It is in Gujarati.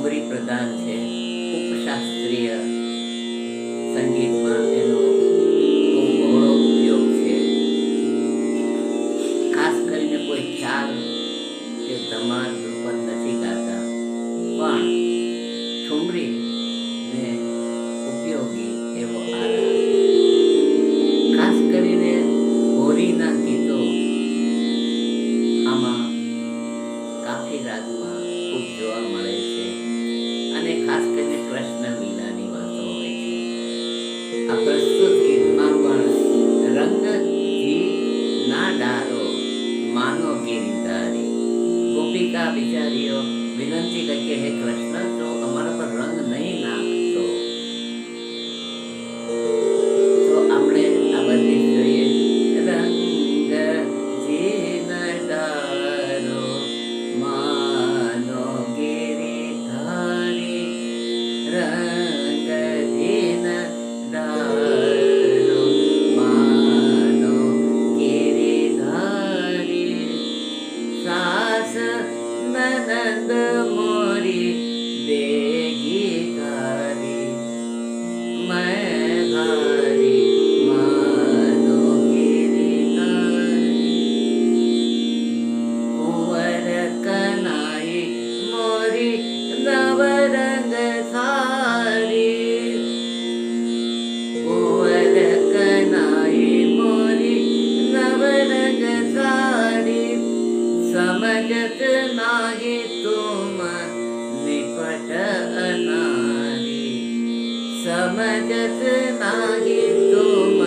ઠુમરી પ્રધાન છે. ઉપશાસ્ત્રીય સંગીતમાં એનો ખૂબ બહોળો ઉપયોગ છે. ખાસ કરીને કોઈ ખ્યાલ કે ધમાલ રૂપક નથી ગાતા, પણ ઠુમરી ને ઉપયોગી એવો આધાર. ખાસ કરીને હોરીના ગીતો આમાં કાફી રાગમાં ખૂબ જોવા મળે છે, અને ખાસ કરીને કૃષ્ણ લીલાની વાતો હોય છે. આ પ્રસ્તુત ગીતમાં પણ રંગજી ના ડારો માનો ગિરધારી, ગોપિકા બિચારીઓ વિનંતી કરી કે હે કૃષ્ણ, જો અમારા પર રંગ નહીં નાખતો તો આપણે આ બધી જોઈએ. રંગજી ના ડારો માનો ગિરધારી, રંગજી ના ડારો માનો ગિરધારી, સાસ નનંદ મોરી બેગી ગારી, मैं गारी मानो गिरधारी, कुंवर कनाई मोरी नवरंग सारी, कुंवर कनाई मोरी नवरंग सारी, समझत नाही तुम निपट अनारी, समझत नाही तुम